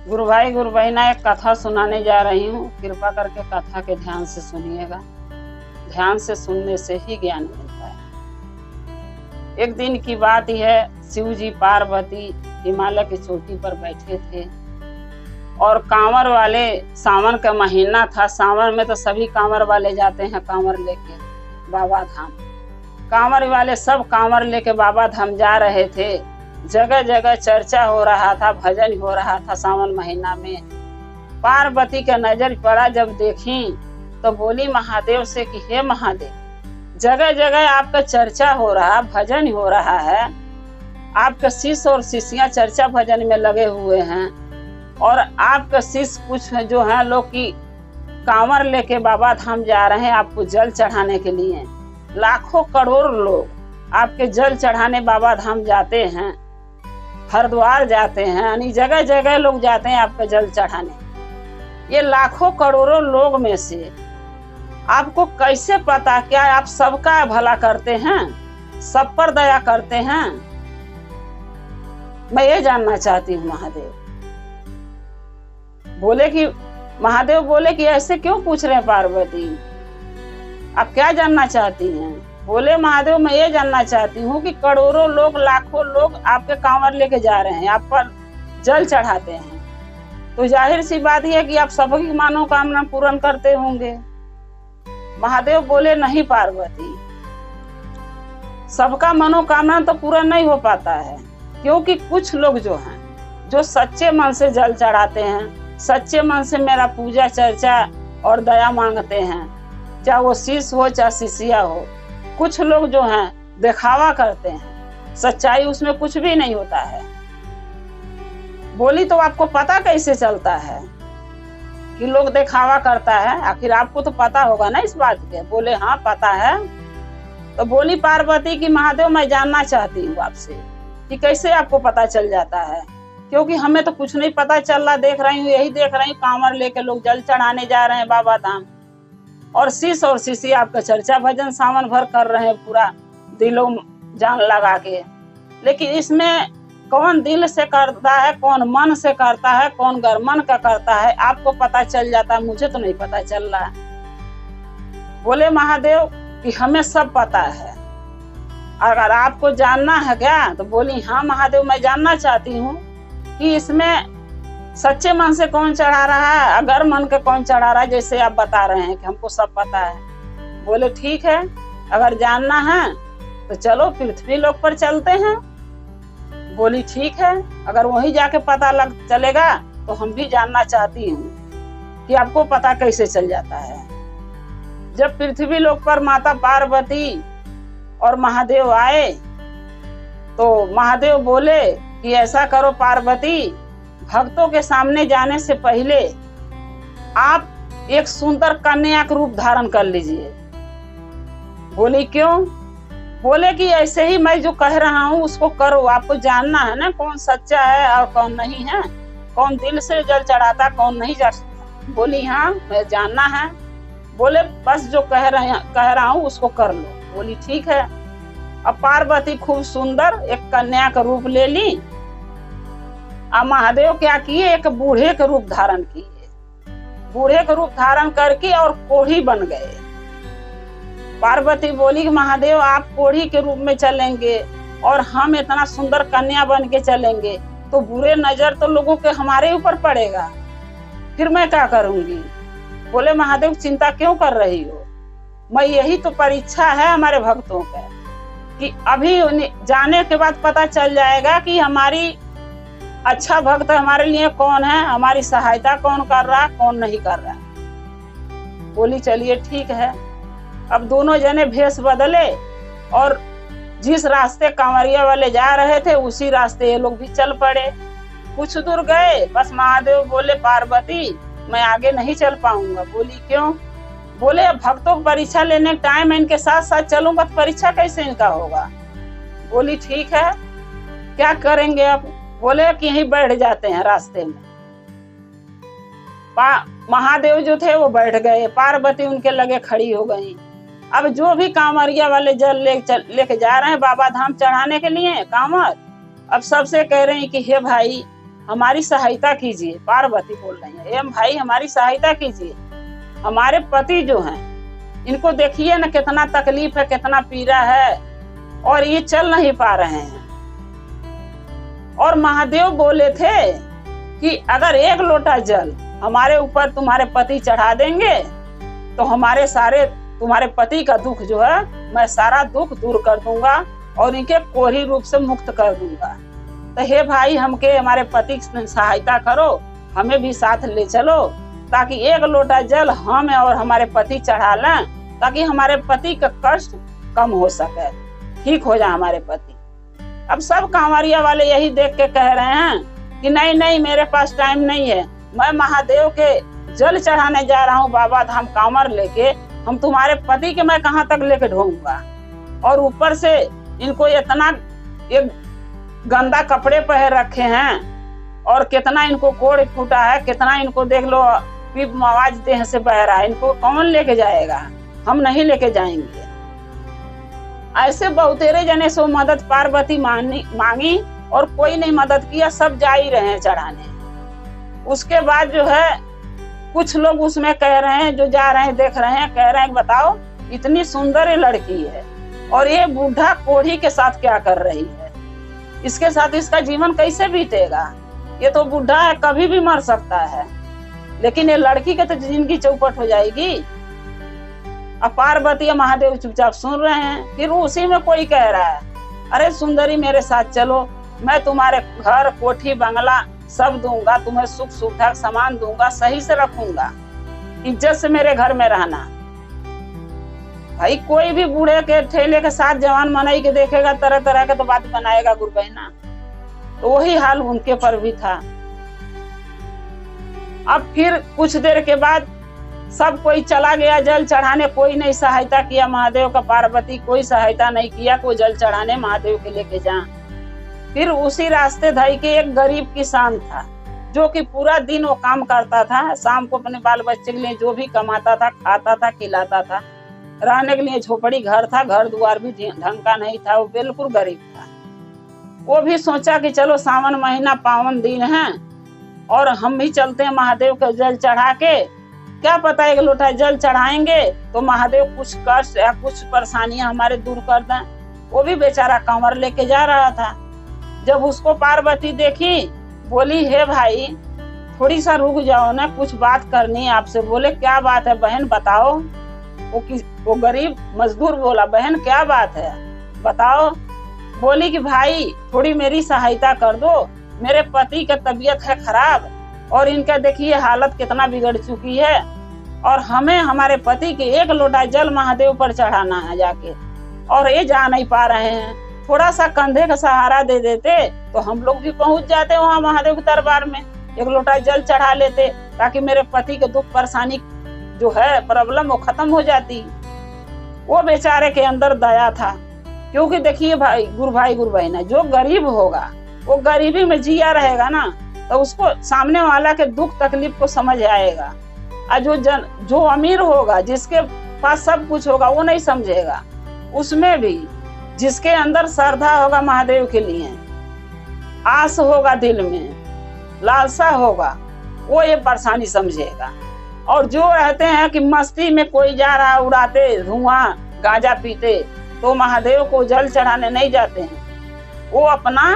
गुरु भाई गुरु बहना, एक कथा सुनाने जा रही हूँ। कृपा करके कथा के ध्यान से सुनिएगा। ध्यान से सुनने से ही ज्ञान मिलता है। एक दिन की बात यह, शिव जी पार्वती हिमालय की चोटी पर बैठे थे और कांवर वाले, सावन का महीना था। सावन में तो सभी कांवर वाले जाते हैं कांवर लेके बाबा धाम। कांवर वाले सब कांवर लेके बाबा धाम जा रहे थे। जगह जगह चर्चा हो रहा था, भजन हो रहा था। सावन महीना में पार्वती का नजर पड़ा, जब देखी तो बोली महादेव से कि हे महादेव, जगह जगह आपका चर्चा हो रहा, भजन हो रहा है, आपके शिष्य और शिष्यां चर्चा भजन में लगे हुए हैं और आपके शिष्य कुछ जो है लोग की कांवर लेके बाबा धाम जा रहे हैं आपको जल चढ़ाने के लिए। लाखों करोड़ लोग आपके जल चढ़ाने बाबा धाम जाते हैं, हरिद्वार जाते हैं, यानी जगह जगह लोग जाते हैं आपका जल चढ़ाने। ये लाखों करोड़ों लोग में से आपको कैसे पता क्या आप सबका भला करते हैं, सब पर दया करते हैं? मैं ये जानना चाहती हूँ। महादेव बोले कि ऐसे क्यों पूछ रहे हैं पार्वती, आप क्या जानना चाहती हैं? बोले महादेव, मैं ये जानना चाहती हूँ कि करोड़ों लोग, लाखों लोग आपके कांवर लेके जा रहे हैं, आप पर जल चढ़ाते हैं, तो जाहिर सी बात है कि आप सबकी मनोकामना पूर्ण करते होंगे। महादेव बोले नहीं पार्वती, सबका मनोकामना तो पूरा नहीं हो पाता है, क्योंकि कुछ लोग जो हैं जो सच्चे मन से जल चढ़ाते हैं, सच्चे मन से मेरा पूजा चर्चा और दया मांगते हैं, चाहे वो शिष्य हो चाहे शिष्या हो। कुछ लोग जो हैं दिखावा करते हैं, सच्चाई उसमें कुछ भी नहीं होता है। बोली तो आपको पता कैसे चलता है कि लोग दिखावा करता है? आखिर आपको तो पता होगा ना इस बात के। बोले हाँ पता है। तो बोली पार्वती की महादेव, मैं जानना चाहती हूँ आपसे कि कैसे आपको पता चल जाता है, क्योंकि हमें तो कुछ नहीं पता चल रहा। देख रही हूँ, यही देख रही हूँ, कांवर लेके लोग जल चढ़ाने जा रहे हैं बाबा धाम और शिष्य और शिष्य आपका चर्चा भजन सावन भर कर रहे हैं पूरा दिलों जान लगा के। लेकिन इसमें कौन दिल से करता है, कौन मन से करता है, कौन गरमन का करता है, आपको पता चल जाता है, मुझे तो नहीं पता चल रहा है। बोले महादेव कि हमें सब पता है, अगर आपको जानना है क्या? तो बोली हाँ महादेव, मैं जानना चाहती हूँ कि इसमें सच्चे मन से कौन चढ़ा रहा है, अगर मन के कौन चढ़ा रहा है, जैसे आप बता रहे हैं कि हमको सब पता है। बोले ठीक है, अगर जानना है तो चलो पृथ्वी लोक पर चलते हैं। बोली ठीक है, अगर वहीं जाके पता लग चलेगा तो हम भी जानना चाहती हूँ कि आपको पता कैसे चल जाता है। जब पृथ्वी लोक पर माता पार्वती और महादेव आए तो महादेव बोले कि ऐसा करो पार्वती, भक्तों के सामने जाने से पहले आप एक सुंदर कन्या का रूप धारण कर लीजिए। बोली क्यों? बोले कि ऐसे ही मैं जो कह रहा हूँ उसको करो, आपको जानना है ना कौन सच्चा है और कौन नहीं है, कौन दिल से जल चढ़ाता कौन नहीं चढ़ाता। बोली हाँ मैं जानना है। बोले बस जो कह रहा हूँ उसको कर लो। बोली ठीक है। अब पार्वती खूब सुंदर एक कन्या का रूप ले ली। अब महादेव क्या किए, एक बूढ़े का रूप धारण किए। बूढ़े का रूप धारण करके और कोढ़ी बन गए। पार्वती बोली कि महादेव आप कोढ़ी के रूप में चलेंगे और हम इतना सुंदर कन्या बन के चलेंगे तो बुरे नजर तो लोगों के हमारे ऊपर पड़ेगा, फिर मैं क्या करूंगी? बोले महादेव चिंता क्यों कर रही हो, मैं यही तो परीक्षा है हमारे भक्तों का कि अभी जाने के बाद पता चल जाएगा कि हमारी अच्छा भक्त हमारे लिए कौन है, हमारी सहायता कौन कर रहा कौन नहीं कर रहा। बोली चलिए ठीक है। अब दोनों जने भेष बदले और जिस रास्ते कांवरिया वाले जा रहे थे उसी रास्ते ये लोग भी चल पड़े। कुछ दूर गए, बस महादेव बोले पार्वती मैं आगे नहीं चल पाऊंगा। बोली क्यों? बोले भक्तों को परीक्षा लेने टाइम इनके साथ साथ चलूंगा तो परीक्षा कैसे इनका होगा। बोली ठीक है, क्या करेंगे अब? बोले कि यहीं बैठ जाते हैं रास्ते में। महादेव जो थे वो बैठ गए, पार्वती उनके लगे खड़ी हो गई। अब जो भी कांवरिया वाले जल लेके जा रहे हैं बाबा धाम चढ़ाने के लिए कांवर, अब सबसे कह रहे हैं कि हे भाई हमारी सहायता कीजिए। पार्वती बोल रही है, एम भाई हमारी सहायता कीजिए। हमारे पति जो हैं इनको देखिए ना कितना तकलीफ है, कितना पीड़ा है, और ये चल नहीं पा रहे हैं। और महादेव बोले थे कि अगर 1 लोटा जल हमारे ऊपर तुम्हारे पति चढ़ा देंगे तो हमारे सारे तुम्हारे पति का दुख जो है मैं सारा दुख दूर कर दूंगा और इनके कोढ़ी रूप से मुक्त कर दूंगा। तो हे भाई हमके हमारे पति की सहायता करो, हमें भी साथ ले चलो ताकि 1 लोटा जल हम और हमारे पति चढ़ा लें, ताकि हमारे पति का कष्ट कम हो सके, ठीक हो जाए हमारे पति। अब सब कांवरिया वाले यही देख के कह रहे हैं कि नहीं नहीं मेरे पास टाइम नहीं है, मैं महादेव के जल चढ़ाने जा रहा हूँ बाबा धाम कांवर लेके, हम तुम्हारे पति के मैं कहाँ तक लेके ढोऊंगा। और ऊपर से इनको इतना एक गंदा कपड़े पहन रखे हैं और कितना इनको कोड़ फूटा है, कितना इनको देख लो पीप आवाज देह से बह रहा है, इनको कौन लेके जाएगा, हम नहीं लेके जाएंगे। ऐसे बहुतेरे जने सो मदद पार्वती मांगी और कोई नहीं मदद किया, सब जा ही रहे हैं चढ़ाने। उसके बाद जो है कुछ लोग उसमें कह रहे हैं, जो जा रहे हैं देख रहे हैं, कह रहे हैं बताओ इतनी सुंदर ये लड़की है और ये बूढ़ा कोढ़ी के साथ क्या कर रही है, इसके साथ इसका जीवन कैसे बीतेगा, ये तो बूढ़ा है कभी भी मर सकता है, लेकिन ये लड़की के तो जिंदगी चौपट हो जाएगी। अब पार्वती और महादेव चुपचाप सुन रहे हैं। फिर उसी में कोई कह रहा है अरे सुंदरी मेरे साथ चलो, मैं तुम्हारे घर कोठी बंगला सब दूंगा, तुम्हें सुख सुविधा सामान दूंगा, सही से रखूंगा, इज्जत से मेरे घर में रहना। भाई कोई भी बूढ़े के ठेले के साथ जवान मनाई के देखेगा तरह तरह के तो बात बनाएगा गुरु बहना, तो वही हाल उनके पर भी था। अब फिर कुछ देर के बाद सब कोई चला गया जल चढ़ाने, कोई नहीं सहायता किया महादेव का, पार्वती कोई सहायता नहीं किया, कोई जल चढ़ाने महादेव के लेके जा। फिर उसी रास्ते धाई के एक गरीब किसान था जो कि पूरा दिन वो काम करता था, शाम को अपने बाल बच्चे के लिए जो भी कमाता था, खाता था, खिलाता था, रहने के लिए झोपड़ी घर था, घर द्वार भी ढंग का नहीं था, वो बिल्कुल गरीब था। वो भी सोचा कि चलो सावन महीना पावन दिन है और हम भी चलते हैं महादेव का जल चढ़ा के, क्या पता 1 लोटा जल चढ़ाएंगे तो महादेव कुछ कष्ट या कुछ परेशानियां हमारे दूर कर दें। वो भी बेचारा कांवर लेके जा रहा था। जब उसको पार्वती देखी बोली हे भाई थोड़ी सा रुक जाओ ना, कुछ बात करनी है आपसे। बोले क्या बात है बहन बताओ। वो गरीब मजदूर बोला बहन क्या बात है बताओ। बोली कि भाई थोड़ी मेरी सहायता कर दो, मेरे पति का तबीयत है खराब और इनका देखिए हालत कितना बिगड़ चुकी है और हमें हमारे पति के 1 लोटा जल महादेव पर चढ़ाना है जाके, और ये जा नहीं पा रहे हैं। थोड़ा सा कंधे का सहारा दे देते तो हम लोग भी पहुंच जाते वहां महादेव के दरबार में, 1 लोटा जल चढ़ा लेते ताकि मेरे पति के दुख परेशानी जो है प्रॉब्लम वो खत्म हो जाती। वो बेचारे के अंदर दया था, क्योंकि देखिए भाई गुरु बहना जो गरीब होगा वो गरीबी में जिया रहेगा ना, तो उसको सामने वाला के दुख तकलीफ को समझ आएगा। और जो अमीर होगा जिसके पास सब कुछ होगा वो नहीं समझेगा। उसमें भी जिसके अंदर श्रद्धा होगा महादेव के लिए, आस होगा दिल में, लालसा होगा, वो ये परेशानी समझेगा। और जो रहते हैं कि मस्ती में कोई जा रहा उड़ाते धुआं गांजा पीते, तो महादेव को जल चढ़ाने नहीं जाते हैं, वो अपना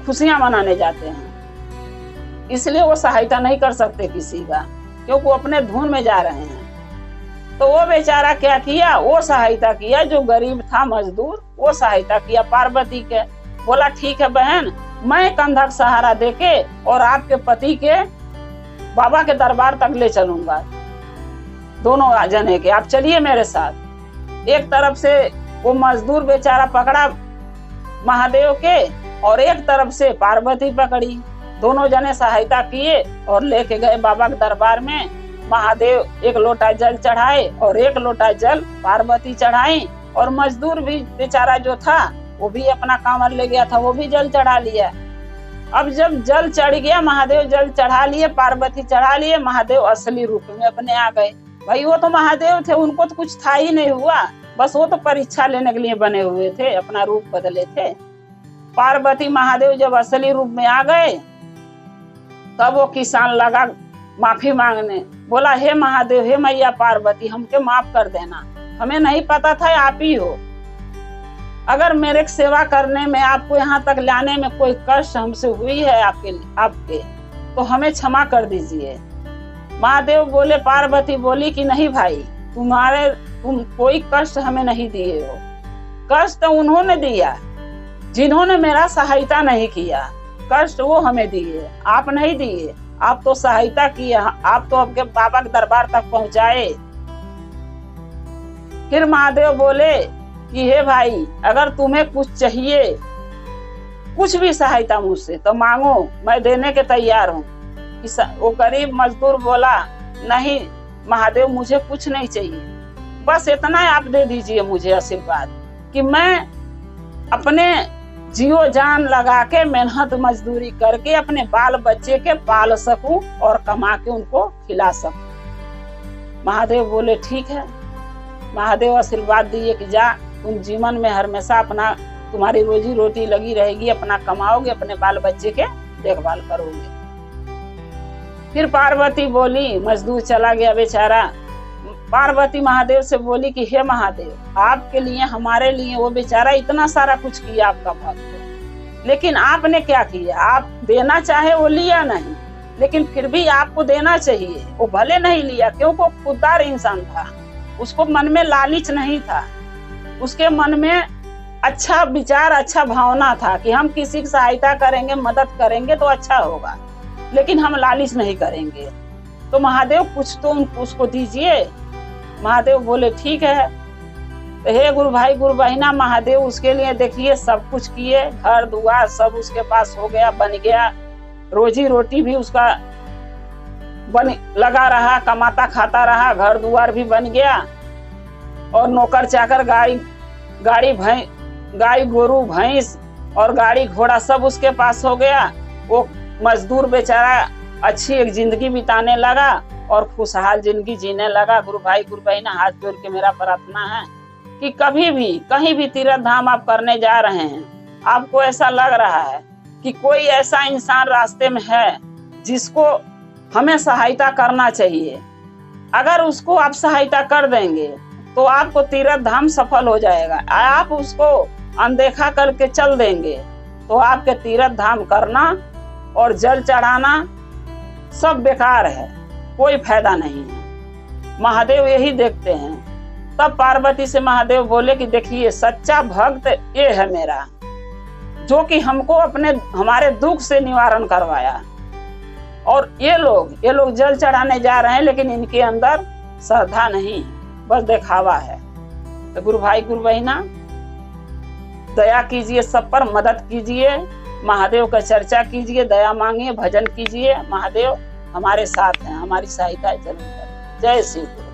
खुशियां मनाने जाते हैं। इसलिए वो सहायता नहीं कर सकते किसी का, क्योंकि वो अपने धुन में जा रहे हैं। तो वो बेचारा क्या किया, वो सहायता किया, जो गरीब था मजदूर वो सहायता किया पार्वती के। बोला ठीक है बहन, मैं कंधा का सहारा देके और आपके पति के बाबा के दरबार तक ले चलूंगा, दोनों जने के, आप चलिए मेरे साथ। एक तरफ से वो मजदूर बेचारा पकड़ा महादेव के और एक तरफ से पार्वती पकड़ी, दोनों जने सहायता किए और लेके गए बाबा के दरबार में। महादेव 1 लोटा जल चढ़ाए और 1 लोटा जल पार्वती चढ़ाई, और मजदूर भी बेचारा जो था वो भी अपना कांवर ले गया था, वो भी जल चढ़ा लिया। अब जब जल चढ़ गया, महादेव जल चढ़ा लिए, पार्वती चढ़ा लिए, महादेव असली रूप में अपने आ गए। भाई वो तो महादेव थे, उनको तो कुछ था ही नहीं हुआ, बस वो तो परीक्षा लेने के लिए बने हुए थे, अपना रूप बदले थे। पार्वती महादेव जब असली रूप में आ गए तब वो किसान लगा माफी मांगने, बोला हे महादेव, हे मैया पार्वती, हमके माफ कर देना, हमें नहीं पता था आप ही हो। अगर मेरे सेवा करने में, आपको यहाँ तक लाने में कोई कष्ट हमसे हुई है आपके तो हमें क्षमा कर दीजिए। महादेव बोले, पार्वती बोली कि नहीं भाई, तुम कोई कष्ट हमें नहीं दिए हो। कष्ट उन्होंने दिया जिन्होंने मेरा सहायता नहीं किया, कष्ट वो हमें दिए, आप नहीं दिए। आप तो सहायता किए, आप तो आपके बाबा के दरबार तक पहुंचाए। फिर महादेव बोले कि हे भाई, अगर तुम्हें कुछ चाहिए, कुछ भी सहायता मुझसे तो मांगो, मैं देने के तैयार हूँ। वो गरीब मजदूर बोला, नहीं महादेव, मुझे कुछ नहीं चाहिए, बस इतना आप दे दीजिए मुझे आशीर्वाद कि मैं अपने जियो जान लगा के मेहनत मजदूरी करके अपने बाल बच्चे के पाल सकूं और कमा के उनको खिला सकूं। महादेव बोले ठीक है। महादेव आशीर्वाद दिए कि जा, तुम जीवन में हमेशा अपना, तुम्हारी रोजी रोटी लगी रहेगी, अपना कमाओगे, अपने बाल बच्चे के देखभाल करोगे। फिर पार्वती बोली, मजदूर चला गया बेचारा। पार्वती महादेव से बोली कि हे महादेव, आपके लिए, हमारे लिए वो बेचारा इतना सारा कुछ किया आपका भक्त, लेकिन आपने क्या किया? आप देना चाहे वो लिया नहीं, लेकिन फिर भी आपको देना चाहिए। वो भले नहीं लिया क्योंकि वो खुददार इंसान था, उसको मन में लालच नहीं था, उसके मन में अच्छा विचार, अच्छा भावना था कि हम किसी की सहायता करेंगे, मदद करेंगे तो अच्छा होगा, लेकिन हम लालच नहीं करेंगे। तो महादेव कुछ तो उसको दीजिए। महादेव बोले ठीक है। तो हे गुरु भाई गुरु बहिना, महादेव उसके लिए देखिए सब कुछ किए, घर दुआर सब उसके पास हो गया, बन गया, रोजी रोटी भी उसका लगा रहा, कमाता खाता रहा, घर दुआर भी बन गया, और नौकर चाकर, गाय गोरू भैंस और गाड़ी घोड़ा सब उसके पास हो गया। वो मजदूर बेचारा अच्छी एक जिंदगी बिताने लगा और खुशहाल जिंदगी जीने लगा। गुरु भाई गुरु बहिना, हाथ जोड़ के मेरा प्रार्थना है कि कभी भी कहीं भी तीर्थ धाम आप करने जा रहे हैं, आपको ऐसा लग रहा है कि कोई ऐसा इंसान रास्ते में है जिसको हमें सहायता करना चाहिए, अगर उसको आप सहायता कर देंगे तो आपको तीर्थ धाम सफल हो जाएगा। आप उसको अनदेखा करके चल देंगे तो आपके तीर्थ धाम करना और जल चढ़ाना सब बेकार है, कोई फायदा नहीं है। महादेव यही देखते हैं। तब पार्वती से महादेव बोले कि देखिए, सच्चा भक्त ये है मेरा, जो कि हमको हमारे दुख से निवारण करवाया। और ये लोग जल चढ़ाने जा रहे हैं, लेकिन इनके अंदर श्रद्धा नहीं, बस दिखावा है। तो गुरु भाई गुरु बहिना, दया कीजिए, सब पर मदद कीजिए, महादेव का चर्चा कीजिए, दया मांगिए, भजन कीजिए। महादेव हमारे साथ हैं, हमारी सहायता जरूर करें। जय श्री गुरु।